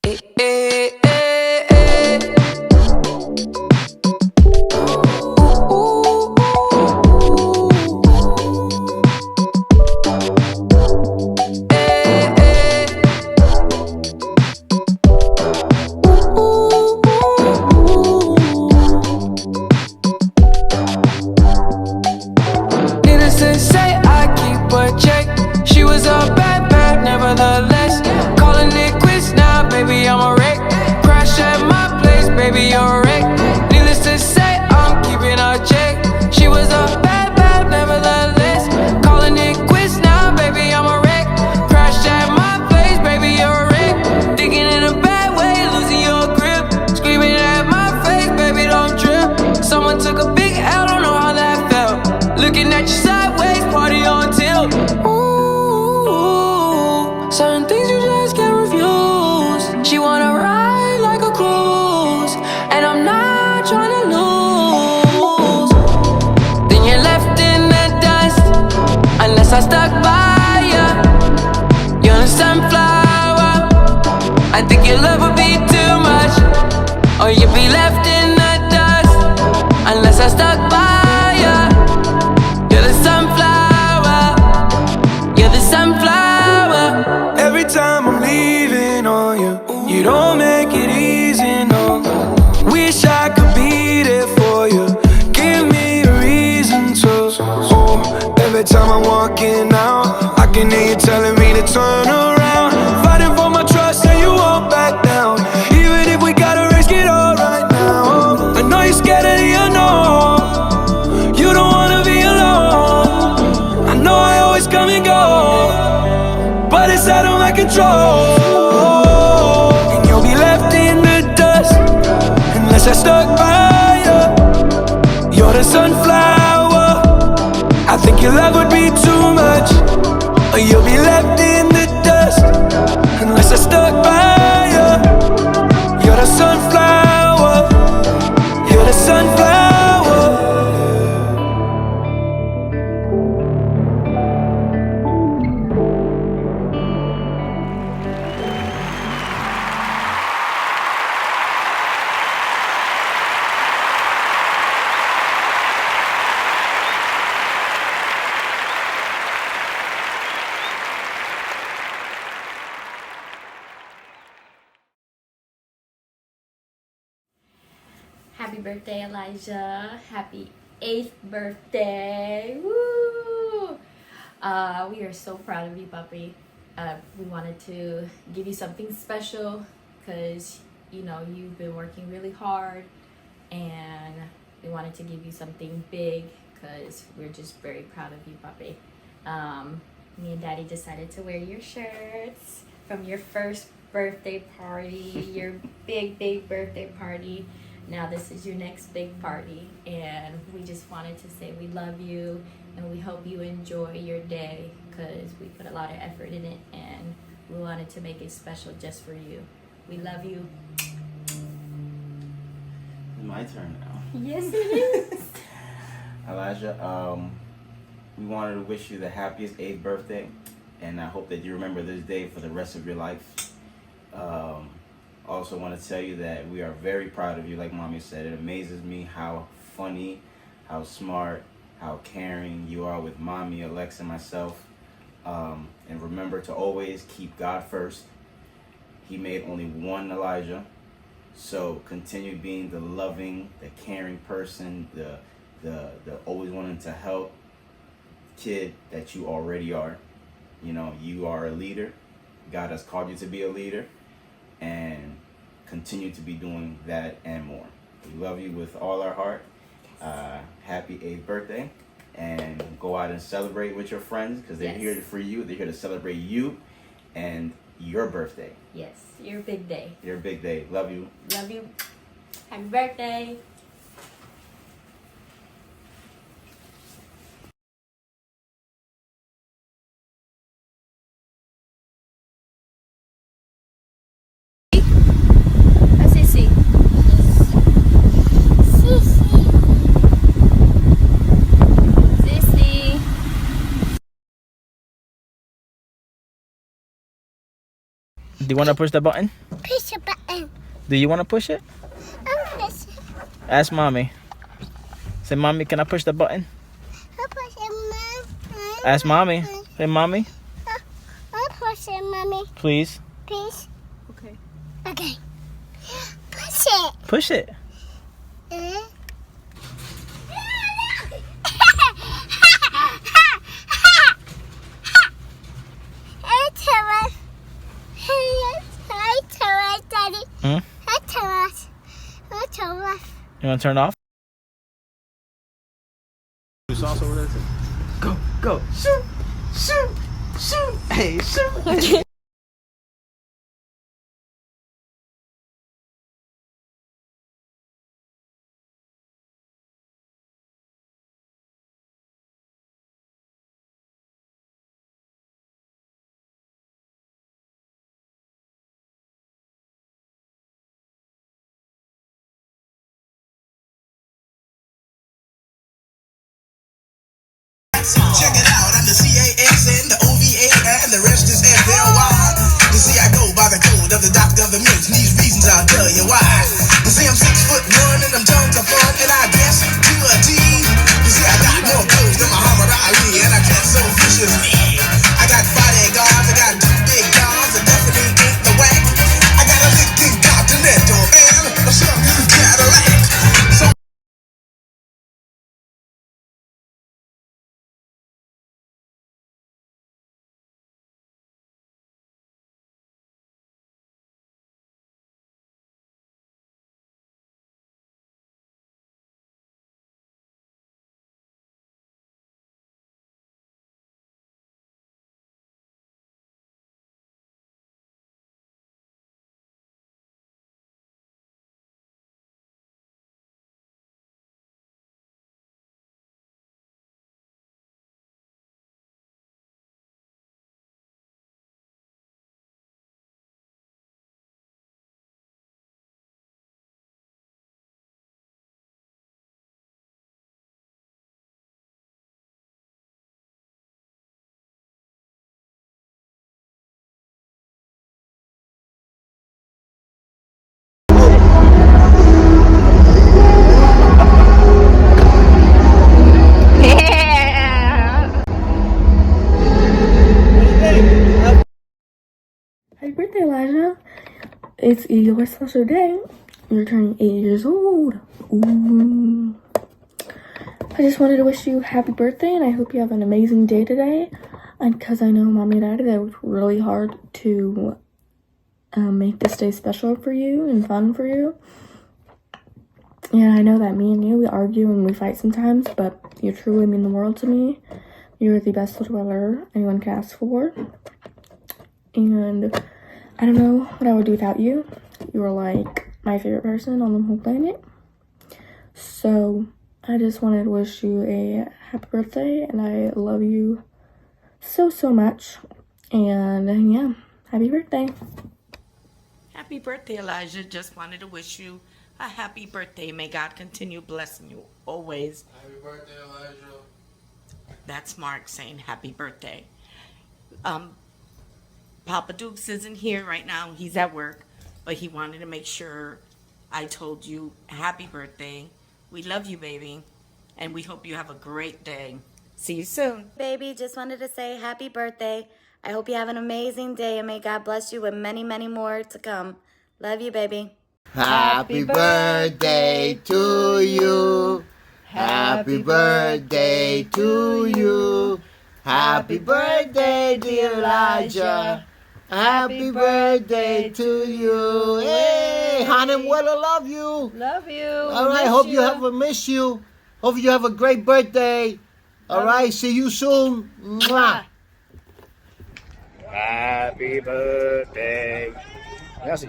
Eh, eh, eh, eh. Ooh, eh, eh. Needless to say, I keep a check. She was a bad, bad, nevertheless. Calling it quits now, baby, I'm a wreck. Crash at my place, baby, you're a wreck. Needless to say, I'm keeping a check. She was a bad, bad, nevertheless. Calling it quits now, baby, I'm a wreck. Crash at my place, baby, you're a wreck. Thinking in a bad way, losing your grip. Screaming at my face, baby, don't trip. Someone took a big L, don't know how that felt. Looking at you sideways, party on tilt. Ooh, certain things you just can't refuse. She wanna ride like a cruise, and I'm not trying to lose. Then you're left in the dust, unless I stuck by ya. You're a sunflower. I think your love would be too much, or you'd be left in the dust, unless I stuck by ya. You're the sunflower. You're the sunflower. Every time I'm leaving on you, you don't make it easy, no. Wish I could be there for you. Give me a reason to. Oh, every time I'm walking out, I can hear you telling me to turn around. Fighting for my trust and you won't back down. Even if we gotta risk it all right now. I know you're scared of the unknown. You don't wanna be alone. I know I always come and go, but it's out of my control. And you'll be left in the dust, unless I stuck by you. You're the sunflower. I think your love would be too much, or you'll be left in the dust, unless I stuck by you. You're the sunflower. You're the sunflower. Happy birthday, Elijah. Happy 8th birthday. Woo! We are so proud of you, puppy. We wanted to give you something special because, you know, you've been working really hard, and we wanted to give you something big because we're just very proud of you, puppy. Me and Daddy decided to wear your shirts from your first birthday party, your big birthday party. Now this is your next big party, and we just wanted to say we love you, and we hope you enjoy your day because we put a lot of effort in it, and we wanted to make it special just for you. We love you. My turn now. Yes, it is. Elijah, we wanted to wish you the happiest 8th birthday, and I hope that you remember this day for the rest of your life. Also want to tell you that we are very proud of you. Like Mommy said, it amazes me how funny, how smart, how caring you are with Mommy, Alexa, and myself. And remember to always keep God first. He made only one Elijah. So continue being the loving, the caring person, the always wanting to help kid that you already are. You know, you are a leader. God has called you to be a leader, and continue to be doing that and more. We love you with all our heart. Happy 8th birthday, and go out and celebrate with your friends because they're here for you. They're here to celebrate you and your birthday. Yes, your big day. Your big day. Love you. Love you. Happy birthday. Sissy. Do you want to push the button? Push the button. Do you want to push it? I'm pushing. Ask mommy. Say, mommy, can I push the button? I'm pushing, Mom. Ask mommy. Say, mommy, I'm pushing, Mommy. please. Please. Okay. Okay. Push it. Push it. Daddy. Hmm? You want to turn it off? Sauce over there too. Go, go, shoot, shoot, shoot, hey, shoot. Check it out, I'm the CASN, the OVA, and the rest is FLY. You see, I go by the code of the doctor of the mix, and these reasons I'll tell you why. You see, I'm 6'1" and I'm tons of fun, and I dress to a T. You see, I got more clothes than Muhammad Ali, and I dress so viciously. I got bodyguards, I got 2 big dogs, I definitely ain't the whack. I got a Lincoln Continental and a something Cadillac. So Happy birthday, Elijah. It's your special day. You're turning 8 years old. Ooh. I just wanted to wish you happy birthday, and I hope you have an amazing day today. And because I know Mommy and Daddy, they worked really hard to make this day special for you and fun for you. And I know that me and you, we argue and we fight sometimes, but you truly mean the world to me. You're the best little brother anyone can ask for. And I don't know what I would do without you. You are like my favorite person on the whole planet. So I just wanted to wish you a happy birthday, and I love you so, so much. And yeah, happy birthday. Happy birthday, Elijah. Just wanted to wish you a happy birthday. May God continue blessing you always. Happy birthday, Elijah. That's Mark saying happy birthday. Papa Dukes isn't here right now. He's at work, but he wanted to make sure I told you happy birthday. We love you, baby, and we hope you have a great day. See you soon. Baby, just wanted to say happy birthday. I hope you have an amazing day, and may God bless you with many, many more to come. Love you, baby. Happy birthday to you. Happy birthday to you. Happy birthday, dear Elijah. Happy birthday to you. Hey, Hanemuela, love you. Love you. All right, hope you have a miss you. Hope you have a great birthday. All right, see you soon. Mwah. Happy birthday. Merci.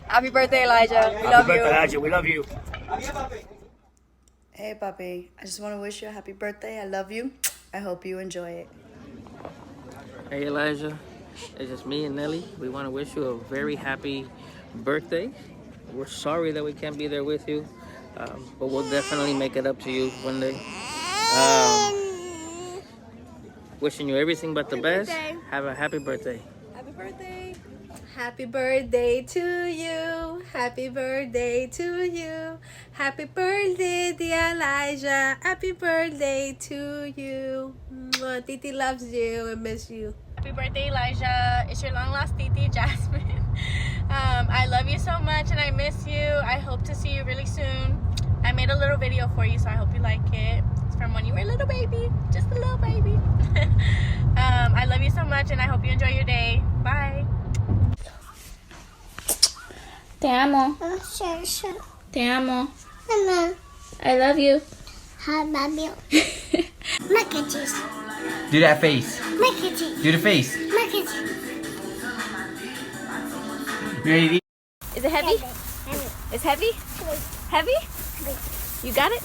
Happy birthday, Elijah. We love you. Elijah. We love you. Hey, puppy. I just want to wish you a happy birthday. I love you. I hope you enjoy it. Hey Elijah, it's just me and Nelly. We want to wish you a very happy birthday. We're sorry that we can't be there with you, but we'll definitely make it up to you one day. Wishing you everything but the best. Have a happy birthday. Happy birthday. Happy birthday to you. Happy birthday to you. Happy birthday, dear Elijah. Happy birthday to you. Mwah. Titi loves you and miss you. Happy birthday, Elijah. It's your long lost Titi, Jasmine. I love you so much and I miss you. I hope to see you really soon. I made a little video for you, so I hope you like it. It's from when you were a little baby, just a little baby. I love you so much and I hope you enjoy your day. Bye. Te amo. Te amo. I love you. I love you. Mac and cheese. Do that face. Mac and cheese. Do the face. Mac and cheese. You ready? Is it heavy? It's heavy? Heavy? You got it?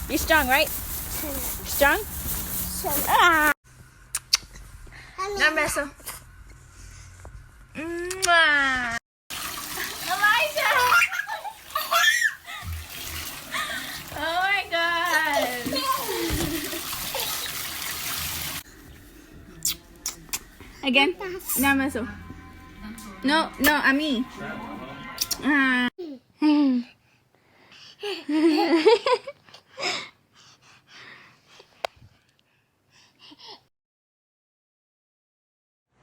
You're strong, right? Strong? Ah! Now, beso. Mwah. Elijah! Oh my God! Again? Now, beso. No, a mí. Ah.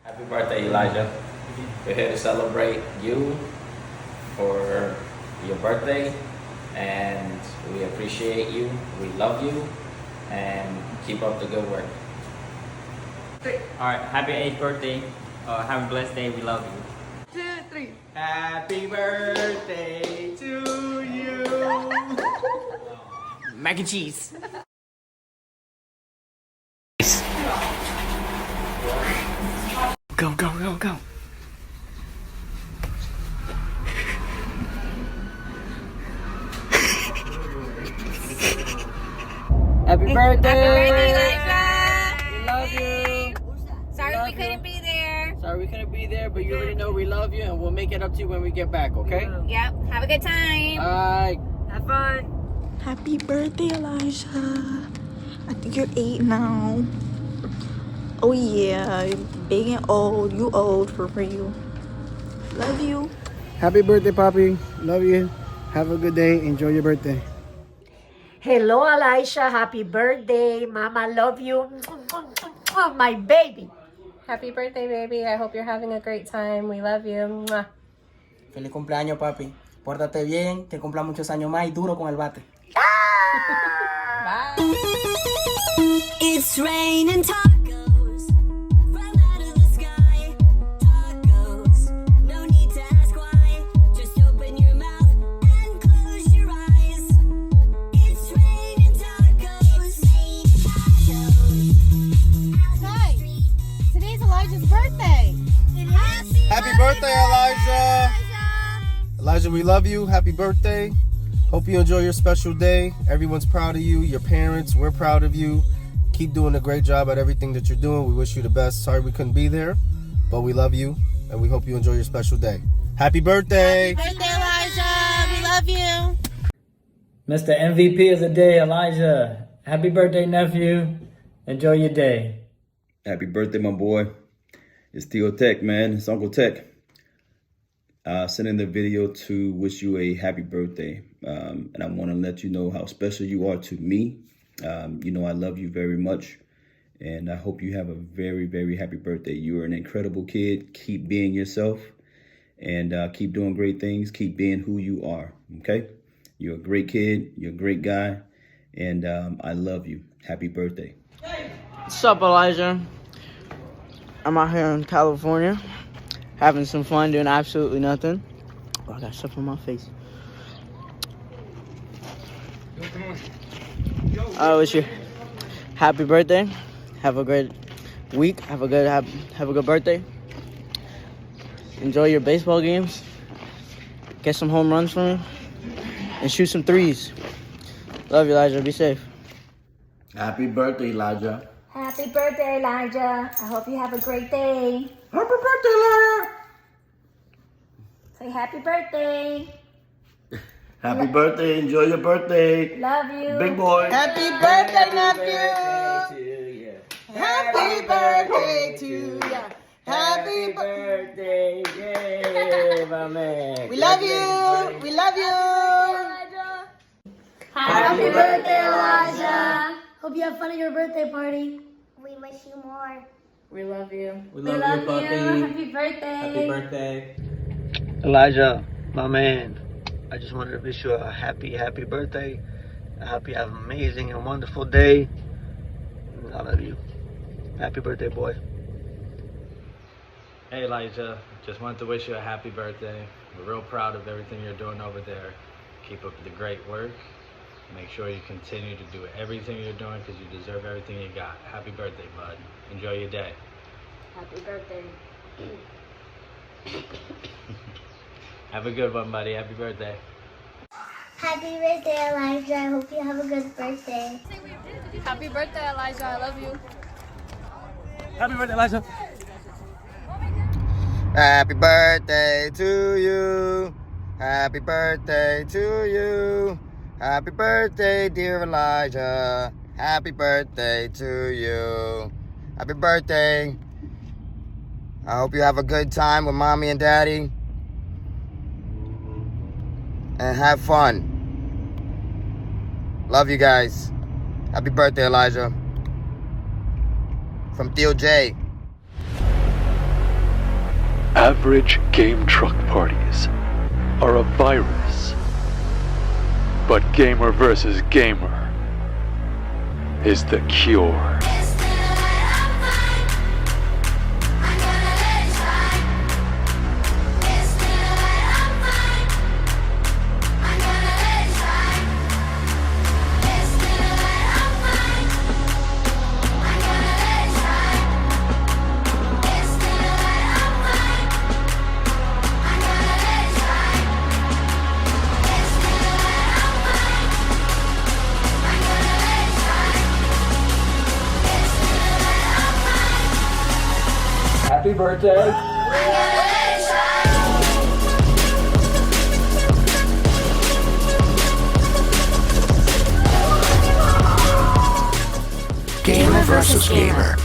Happy birthday, Elijah. We're here to celebrate you for your birthday, and we appreciate you, we love you, and keep up the good work. Alright, happy 8th birthday. Have a blessed day. We love you. 2, 3. Happy birthday to you. Mac and cheese. Go, go, go, go. Happy birthday. Happy birthday, Elijah. We love you. Sorry we couldn't be there. Sorry we couldn't be there, but you already know we love you, and we'll make it up to you when we get back, okay? Yep. Have a good time. Bye. Have fun. Happy birthday, Elijah. I think you're 8 now. Oh yeah, you're big and old. You old for real. Love you. Happy birthday, Poppy. Love you. Have a good day. Enjoy your birthday. Hello, Elisha. Happy birthday. Mama, love you. My baby. Happy birthday, baby. I hope you're having a great time. We love you. Mwah. Feliz cumpleaños, papi. Pórtate bien, que cumpla muchos años más y duro con el bate. Bye. It's raining tacos from out of the sky. Tacos, no need to ask why. Just open your mouth and close your eyes. It's raining tacos. Hi. Today's Elijah's birthday. Happy birthday, Elijah. Elijah, we love you. Happy birthday. Hope you enjoy your special day. Everyone's proud of you. Your parents, we're proud of you. Keep doing a great job at everything that you're doing. We wish you the best. Sorry we couldn't be there, but we love you, and we hope you enjoy your special day. Happy birthday. Happy birthday, Elijah. We love you. Mr. MVP of the day, Elijah. Happy birthday, nephew. Enjoy your day. Happy birthday, my boy. It's Theo Tech, man. It's Uncle Tech. Sending the video to wish you a happy birthday. And I want to let you know how special you are to me. You know I love you very much. And I hope you have a very, very happy birthday. You are an incredible kid. Keep being yourself. And keep doing great things. Keep being who you are, okay? You're a great kid. You're a great guy. And I love you. Happy birthday. What's up, Elijah? I'm out here in California, having some fun, doing absolutely nothing. Oh, I got stuff on my face. I wish you happy birthday. Have a great week. Have a good birthday. Enjoy your baseball games. Get some home runs for me, and shoot some threes. Love you, Elijah. Be safe. Happy birthday, Elijah. Happy birthday, Elijah. I hope you have a great day. Happy birthday, Elijah. Say happy birthday. Happy birthday. Enjoy your birthday. Love you. Big boy. Happy birthday, nephew. Happy birthday to ya. Happy Happy birthday. Yay, my man. We love you. We love you. Happy birthday, Elijah. Hope you have fun at your birthday party. We wish you more. We love you. We love you, puppy. Happy birthday. Happy birthday. Elijah, my man, I just wanted to wish you a happy birthday. I hope you have an amazing and wonderful day. I love you. Happy birthday, boy. Hey Elijah, just wanted to wish you a happy birthday. We're real proud of everything you're doing over there. Keep up the great work. Make sure you continue to do everything you're doing because you deserve everything you got. Happy birthday, bud. Enjoy your day. Happy birthday. Have a good one, buddy. Happy birthday. Happy birthday, Elijah. I hope you have a good birthday. Happy birthday, Elijah. I love you. Happy birthday, Elijah. Happy birthday to you. Happy birthday to you. Happy birthday, dear Elijah. Happy birthday to you. Happy birthday. I hope you have a good time with mommy and daddy. And have fun. Love you guys. Happy birthday, Elijah. From Theo J. Average GameTruck parties are a virus. But gamer versus gamer is the cure. Happy birthday. Gamer versus gamer.